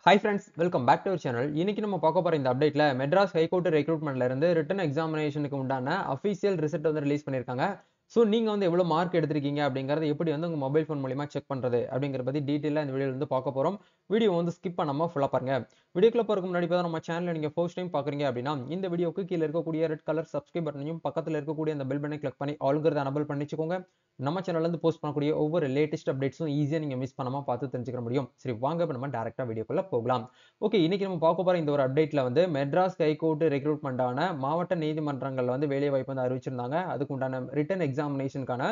Hi friends, welcome back to our channel. இன்னைக்கு நம்ம பார்க்க போற இந்த அப்டேட்ல மெட்ராஸ் ஹைகோர்ட் ரெக்ரூட்மெண்ட்ல இருந்து ரிட்டன் எக்ஸாமினேஷனுக்கு உண்டான அஃபிஷியல் ரிசல்ட் வந்து ரிலீஸ் பண்ணிருக்காங்க. சோ நீங்க வந்து எவ்வளவு மார்க் எடுத்திருக்கீங்க அப்படிங்கறத எப்படி வந்து உங்க மொபைல் ஃபோன் மூலமா செக் பண்றது அப்படிங்கறத பத்தி டீடைலா இந்த வீடியோல வந்து பார்க்க போறோம். வீடியோ வந்து ஸ்கிப் பண்ணாம ஃபுல்லா பாருங்க. வீடியோக்குள்ள போறதுக்கு முன்னாடி இப்ப நம்ம சேனலை நீங்க ஃபர்ஸ்ட் டைம் பாக்குறீங்க அப்படின்னா இந்த வீடியோக்கு கீழ இருக்கக்கூடிய ரெட் கலர் சப்ஸ்கிரைப் பட்டனையும் பக்கத்துல இருக்கக்கூடிய அந்த பெல் பட்டனை கிளிக் பண்ணி ஆல்ங்கிறத எனேபிள் பண்ணி வச்சுக்கோங்க. நம்ம சேனல்ல இருந்து போஸ்ட் பண்ணக்கூடிய ஒவ்வொரு லேட்டஸ்ட் அப்டேட்ஸும் ஈஸியா நீங்க மிஸ் பண்ணாம பார்த்து தெரிஞ்சுக்க முடியும். சரி வாங்க இப்ப நம்ம டைரக்டா வீடியோக்குள்ள போகலாம். ஓகே, இன்னைக்கு நம்ம பார்க்க போற இந்த ஒரு அப்டேட்ல வந்து மெட்ராஸ் ஹைகோர்ட் ரெக்ரூட்மெண்டான மாவட்ட நீதிமன்றங்கள்ல வந்து வேலை வாய்ப்பு வந்து அறிவிச்சிருந்தாங்க. அதுக்கு உண்டான ரிட்டன் எக்ஸாமினேஷனுக்கான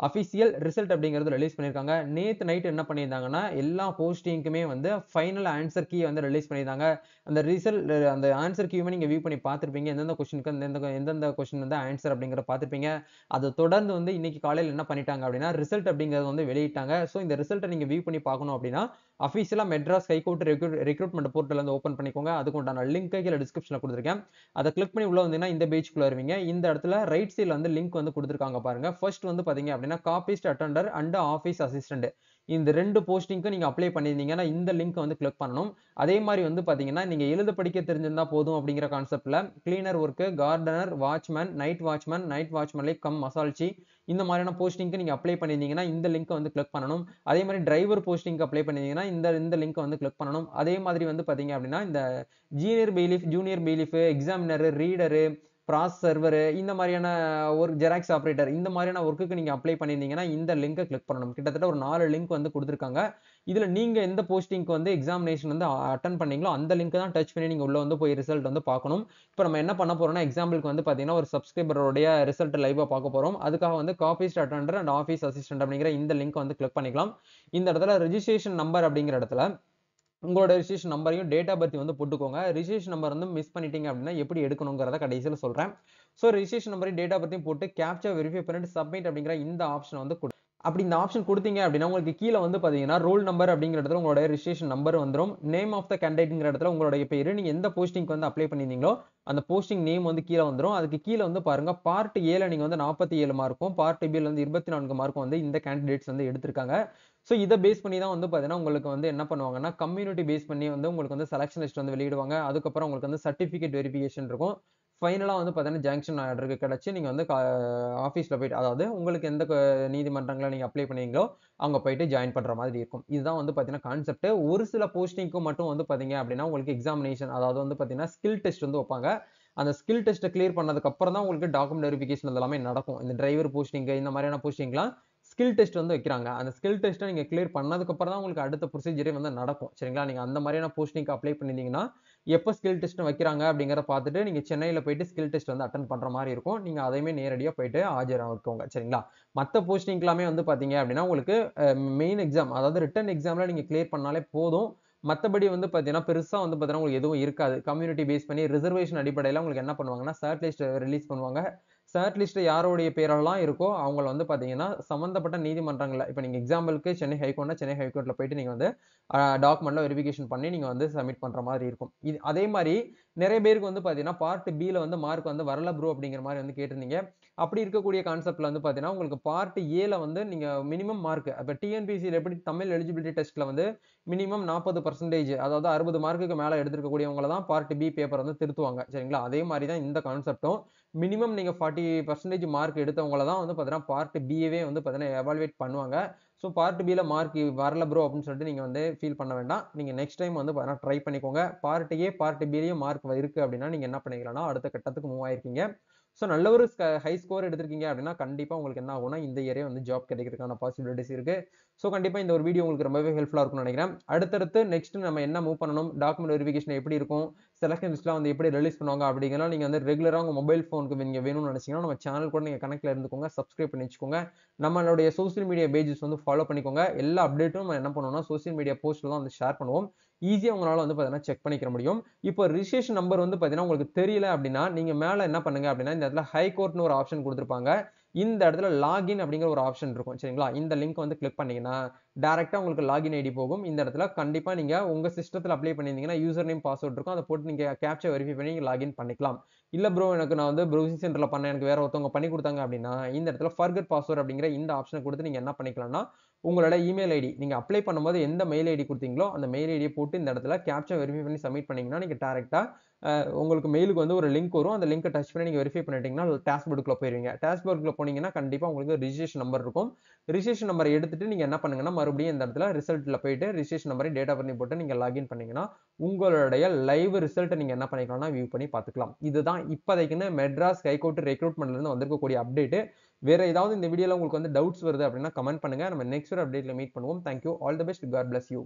அபிஷியல் ரிசல்ட் அப்படிங்கிறது ரிலீஸ் பண்ணியிருக்காங்க. நேத்து நைட் என்ன பண்ணியிருந்தாங்கன்னா எல்லா போஸ்டிங்க்குமே வந்து ஃபைனல் ஆன்சர் கீ வந்து ரிலீஸ் பண்ணியிருந்தாங்க. அந்த ரிசல்ட் அந்த ஆன்சர் கீயுமே நீங்க வியூ பண்ணி பார்த்திருப்பீங்க. எந்தெந்த கொஸ்டினுக்கு எந்தெந்த கொஸ்டின் வந்து ஆன்சர் அப்படிங்கறத பார்த்திருப்பீங்க. அதை தொடர்ந்து வந்து இன்னைக்கு காலையில் என்ன பண்ணிட்டாங்க அப்படின்னா ரிசல்ட் அப்படிங்கறது வந்து வெளியிட்டாங்க. ஸோ இந்த ரிசல்ட்டை நீங்க வியூ பண்ணி பார்க்கணும் அப்படின்னா அபிஷியலா மெட்ராஸ் ஹைகோர்ட் ரெக்ரூட்மெண்ட் போர்ட்டல் வந்து ஓபன் பண்ணிக்கோங்க. அதுக்கு உண்டான லிங்க் கீழ டிஸ்கிரிப்ஷன்ல கொடுத்திருக்கேன். அதை கிளிக் பண்ணி உள்ள வந்தீங்கன்னா இந்த பேஜ்க்குள்ள வருவீங்க. இந்த இடத்துல ரைட் சைடுல வந்து லிங்க் வந்து கொடுத்திருக்காங்க பாருங்க. ஃபர்ஸ்ட் வந்து பாத்தீங்க அப்படின்னா காப்பிஸ்ட் அட்டெண்டர் அண்ட் ஆபீஸ் அசிஸ்டன்ட் இந்த ரெண்டு போஸ்டிங்க்கு நீங்க அப்ளை பண்ணியிருந்தீங்கன்னா இந்த லிங்க் வந்து கிளிக் பண்ணணும். அதே மாதிரி வந்து பாத்தீங்கன்னா நீங்க எழுத படிக்க தெரிஞ்சிருந்தா போதும் அப்படிங்கிற கான்செப்ட்ல cleaner work, gardener, watchman, night watchman cum மசால்ச்சி இந்த மாதிரியான போஸ்டிங்க்கு நீங்க அப்ளை பண்ணியிருந்தீங்கன்னா இந்த லிங்க் வந்து கிளிக் பண்ணணும். அதே மாதிரி டிரைவர் போஸ்டிங்க்கு அப்ளை பண்ணியிருந்தீங்கன்னா இந்த லிங்க் வந்து கிளிக் பண்ணணும். அதே மாதிரி வந்து பாத்தீங்க அப்படின்னா இந்த junior bailiff, examiner, reader, process server இந்த மாதிரியான ஒரு ஜெராக்ஸ் ஆபரேட்டர் இந்த மாதிரியான ஒர்க்குக்கு நீங்க அப்ளை பண்ணியிருந்தீங்கன்னா இந்த லிங்கை கிளிக் பண்ணணும். கிட்டத்தட்ட ஒரு 4 லிங்க் வந்து கொடுத்திருக்காங்க. இதுல நீங்க எந்த போஸ்டிங்க்கு வந்து எக்ஸாமினேஷன் வந்து அட்டெண்ட் பண்ணீங்களோ அந்த லிங்க் தான் டச் பண்ணி நீங்க உள்ள வந்து போய் ரிசல்ட் வந்து பார்க்கணும். இப்போ நம்ம என்ன பண்ண போறோம்னா எக்ஸாம்பிளுக்கு வந்து பாத்தீங்கன்னா ஒரு சப்ஸ்கிரைபருடைய ரிசல்ட் லைவா பார்க்க போறோம். அதுக்காக வந்து காப்பிஸ்ட் அட்டெண்டர் அண்ட் ஆபீஸ் அசிஸ்டன்ட் அப்படிங்கிற இந்த லிங்க் வந்து கிளிக் பண்ணிக்கலாம். இந்த இடத்துல ரெஜிஸ்ட்ரேஷன் நம்பர் அப்படிங்கிற இடத்துல உங்களோட ரிஜிஸ்ட்ரேஷன் நம்பரையும் டேட் ஆஃப் பர்த் வந்து போட்டுக்கோங்க. ரிஜிஸ்ட்ரேஷன் நம்பர் வந்து மிஸ் பண்ணிட்டீங்க அப்படின்னா எப்படி எடுக்கணுங்கிறத கடைசியில் சொல்றேன். ஸோ ரிஜிஸ்ட்ரேஷன் நம்பரையும் டேட் ஆஃப் பர்த்தையும் போட்டு கேப்சா வெரிஃபை பண்ணிட்டு சப்மிட் அப்படிங்கிற இந்த ஆப்ஷன் வந்து அப்படி இந்த ஆப்ஷன் கொடுத்தீங்க அப்படின்னா உங்களுக்கு கீழே வந்து பாத்தீங்கன்னா ரோல் நம்பர் அப்படிங்கிற இடத்துல உங்களோட ரிஜிஸ்ட்ரேஷன் நம்பர் வந்துரும். நேம் ஆஃப் த கேண்டிடேட்ங்கிற இடத்துல உங்களுடைய பேரு, நீங்க எந்த போஸ்டிங்க்கு வந்து அப்ளை பண்ணியிருந்தீங்களோ அந்த போஸ்டிங் நேம் வந்து கீழே வந்துரும். அதுக்கு கீழே வந்து பாருங்க பார்ட் ஏல நீங்க வந்து 47 மார்க்கும், பார்ட் பில வந்து 24 மார்க்கும் வந்து இந்த கேண்டிடேட்ஸ் வந்து எடுத்திருக்காங்க. ஸோ இதை பேஸ் பண்ணி தான் வந்து பாத்தீங்கன்னா உங்களுக்கு வந்து என்ன பண்ணுவாங்கன்னா கம்யூனிட்டி பேஸ் பண்ணி வந்து உங்களுக்கு வந்து செலக்ஷன் லிஸ்ட் வந்து வெளியிடுவாங்க. அதுக்கப்புறம் உங்களுக்கு வந்து சர்டிபிகேட் வெரிஃபிகேஷன் இருக்கும். ஃபைனலா வந்து பாத்தீங்கன்னா ஜங்ஷன் ஆர்டருக்கு கிடைச்சு நீங்க வந்து ஆபீஸ்ல போயிட்டு அதாவது உங்களுக்கு எந்த நீதிமன்றங்களை நீங்க அப்ளை பண்ணீங்களோ அங்க போயிட்டு ஜாயின் பண்ற மாதிரி இருக்கும். இதுதான் வந்து பாத்தீங்கன்னா கான்செப்ட். ஒரு சில போஸ்டிங்க்கு மட்டும் வந்து பாத்தீங்க அப்படின்னா உங்களுக்கு எக்ஸாமினேஷன் அதாவது வந்து பாத்தீங்கன்னா ஸ்கில் டெஸ்ட் வந்து வைப்பாங்க. அந்த ஸ்கில் டெஸ்ட்டை கிளியர் பண்ணதுக்கு அப்புறம் தான் உங்களுக்கு டாக்குமெண்ட் வெரிஃபிகேஷன் எல்லாமே நடக்கும். இந்த டிரைவர் போஸ்டிங் இந்த மாதிரியான போஸ்டிங்லாம் ஸ்கில் டெஸ்ட் வந்து வைக்கிறாங்க. அந்த ஸ்கில் டெஸ்ட்டை நீங்க கிளியர் பண்ணதுக்கு அப்புறம் தான் உங்களுக்கு அடுத்த ப்ரொசீஜரே வந்து நடக்கும். சரிங்களா? நீங்க அந்த மாதிரியான போஸ்டிங்க்கு அப்ளை பண்ணிருந்தீங்கன்னா எப்ப ஸ்கில் டெஸ்ட் வைக்கிறாங்க அப்படிங்கறத பார்த்துட்டு நீங்க சென்னையில போயிட்டு ஸ்கில் டெஸ்ட் வந்து அட்டெண்ட் பண்ற மாதிரி இருக்கும். நீங்க அதையுமே நேரடியா போயிட்டு ஆஜராகிக்கோங்க. சரிங்களா? மத்த போஸ்டிங் எல்லாமே வந்து பாத்தீங்க அப்படின்னா உங்களுக்கு மெயின் எக்ஸாம் அதாவது ரிட்டன் எக்ஸாம்ல நீங்க கிளியர் பண்ணாலே போதும். மத்தபடி வந்து பாத்தீங்கன்னா பெருசா வந்து பாத்தீங்கன்னா உங்களுக்கு எதுவும் இருக்காது. கம்யூனிட்டி பேஸ் பண்ணி ரிசர்வேஷன் அடிப்படையில உங்களுக்கு என்ன பண்ணுவாங்கன்னா ஷார்ட் லிஸ்ட் ரிலீஸ் பண்ணுவாங்க. ஷார்ட் லிஸ்ட் யாருடைய பேரெல்லாம் இருக்கோ அவங்கள வந்து பாத்தீங்கன்னா சம்பந்தப்பட்ட நீதிமன்றங்கள்ல இப்ப நீங்க எக்ஸாம்பிளுக்கு சென்னை ஹைகோர்ட்னா சென்னை ஹைகோர்ட்ல போயிட்டு நீங்க வந்து டாக்குமெண்ட்ல வெரிஃபிகேஷன் பண்ணி நீங்க வந்து சப்மிட் பண்ற மாதிரி இருக்கும். இது அதே மாதிரி நிறைய பேருக்கு வந்து பாத்தீங்கன்னா பார்ட் பில வந்து மார்க் வந்து வரல ப்ரோ அப்படிங்கிற மாதிரி வந்து கேட்டிருந்தீங்க. அப்படி இருக்கக்கூடிய கான்செப்ட்ல வந்து பாத்தீங்கன்னா உங்களுக்கு பார்ட் ஏல வந்து நீங்க மினிமம் மார்க் இப்ப டிஎன்பிசியில் எப்படி தமிழ் எலிஜிபிலிட்டி டெஸ்ட்ல வந்து மினிமம் 40% அதாவது 60 மார்க்குக்கு மேல எடுத்திருக்கக்கூடியவங்கள தான் பார்ட் பி பேப்பர் வந்து திருத்துவாங்க. சரிங்களா? அதே மாதிரி தான் இந்த கான்செப்டும் மினிமம் நீங்க 40% மார்க் எடுத்தவங்கள தான் வந்து பாத்தீங்கன்னா பார்ட் பிஏவே வந்து பாத்தீங்கன்னா எவாலுவேட் பண்ணுவாங்க. ஸோ பார்ட் பில மார்க் வரல ப்ரோ அப்படின்னு சொல்லிட்டு நீங்க வந்து ஃபீல் பண்ண வேண்டாம். நீங்க நெக்ஸ்ட் டைம் வந்து பாத்தீங்கன்னா ட்ரை பண்ணிக்கோங்க. பார்ட் ஏ பார்ட் பிலயும் மார்க் இருக்கு அப்படின்னா நீங்க என்ன பண்ணிக்கலாம்னா அடுத்த கட்டத்துக்கு மூவ் ஆயிருக்கீங்க. ஸோ நல்ல ஒரு ஹை ஸ்கோர் எடுத்திருக்கீங்க அப்படின்னா கண்டிப்பா உங்களுக்கு என்ன ஆகும்னா இந்த ஏரியா வந்து ஜாப் கிடைக்கிறதுக்கான பாசிபிலிட்டிஸ் இருக்கு. ஸோ கண்டிப்பா இந்த ஒரு வீடியோ உங்களுக்கு ரொம்பவே ஹெல்ப்ஃபுல்லா இருக்கும்னு நினைக்கிறேன். அடுத்தடுத்து நெக்ஸ்ட் நம்ம என்ன மூவ் பண்ணணும், டாக்குமெண்ட் வெரிஃபிகேஷன் எப்படி இருக்கும், செலக்ஷன் லிஸ்ட்லாம் வந்து எப்படி ரிலீஸ் பண்ணுவாங்க அப்படிங்கலாம் நீங்க வந்து ரெகுலரா உங்க மொபைல் ஃபோனுக்கு நீங்க வேணும்னு நினைச்சீங்கன்னா நம்ம சேனல் கூட நீங்க கனெக்ட்ல இருந்துக்கோங்க, சப்ஸ்கிரைப் பண்ணி வச்சுக்கோங்க. நம்மளுடைய சோசியல் மீடியா பேஜஸ் வந்து ஃபாலோ பண்ணிக்கோங்க. எல்லா அப்டேட்டும் நம்ம என்ன பண்ணுவோம்னா சோசியல் மீடியா போஸ்ட்ல தான் வந்து ஷேர் பண்ணுவோம். ஈஸியா உங்களால வந்து பாத்தீங்கன்னா செக் பண்ணிக்க முடியும். இப்போ ரிஜிஸ்ட்ரேஷன் நம்பர் வந்து பாத்தீங்கன்னா உங்களுக்கு தெரியல அப்படின்னா நீங்க மேல என்ன பண்ணுங்க அப்படின்னா இந்த இடத்துல ஹை கோர்ட்னு ஒரு ஆப்ஷன் கொடுத்திருப்பாங்க. இந்த இடத்துல லாகின் அப்படிங்கிற ஒரு ஆப்ஷன் இருக்கும். சரிங்களா? இந்த லிங்க் வந்து கிளிக் பண்ணீங்கன்னா டைரக்டா உங்களுக்கு லாகின் ஐடி போகும். இந்த இடத்துல கண்டிப்பா நீங்க உங்க சிஸ்டத்துல அப்ளை பண்ணியிருந்தீங்கன்னா யூசர் நேம் பாஸ்வேர்ட் இருக்கும். அதை போட்டு நீங்க கேப்சா வெரிஃபை பண்ணி நீங்க லாகின் பண்ணிக்கலாம். இல்ல ப்ரோ எனக்கு நான் வந்து ப்ரௌசிங் சென்டர்ல பண்ணேன் எனக்கு வேற ஒருத்தவங்க பண்ணி கொடுத்தாங்க அப்படின்னா இந்த இடத்துல ஃபர்கட் பாஸ்வேர்ட் அப்படிங்கிற இந்த ஆப்ஷனை கொடுத்து நீங்க என்ன பண்ணிக்கலாம்னா உங்களோட இமெயில் ஐடி நீங்க அப்ளை பண்ணும்போது எந்த மெயில் ஐடி குடுத்தீங்களோ, அந்த மெயில் ஐடிய போட்டு இந்த இடத்துல கேப்ச்சா வெரிஃபை பண்ணி சப்மிட் பண்ணீங்கன்னா, நீங்க டைரக்ட்டா உங்களுக்கு மெயிலுக்கு வந்து ஒரு லிங்க் வரும். அந்த லிங்க்க டச் பண்ணி நீங்க வெரிஃபை பண்ணிட்டீங்கன்னா, டாஷ்போர்டுக்குள்ள போயிருவீங்க. டாஷ்போர்டுக்குள்ள போனீங்கன்னா, கண்டிப்பா உங்களுக்கு ரிஜிஸ்ட்ரேஷன் நம்பர் இருக்கும். ரிஜிஸ்ட்ரேஷன் நம்பர எடுத்துட்டு நீங்க என்ன பண்ணுங்கன்னா, மறுபடியும் இந்த இடத்துல ரிசல்ட்ல போயிட்டு ரிஜிஸ்ட்ரேஷன் நம்பரையும், டேட் ஆஃப் பர்த்தையும் போட்டு நீங்க லாகின் பண்ணீங்கன்னா, உங்களுடைய லைவ் ரிசல்ட்ட நீங்க என்ன பண்ணிக்கலாம்னா, வியூ பண்ணி பார்த்துக்கலாம். இதுதான் இப்போதைக்குன்னு மெட்ராஸ் ஹைகோர்ட் ரெக்ரூட்மென்ட்ல இருந்து வந்திருக்கக்கூடிய அப்டேட். வேற ஏதாவது இந்த வீடியோல உங்களுக்கு வந்து டவுட்ஸ் வருது அப்படின்னா கமெண்ட் பண்ணுங்க. நம்ம நெக்ஸ்ட் ஒரு அப்டேட்ல மீட் பண்ணுவோம். Thank you. All the best. God bless you.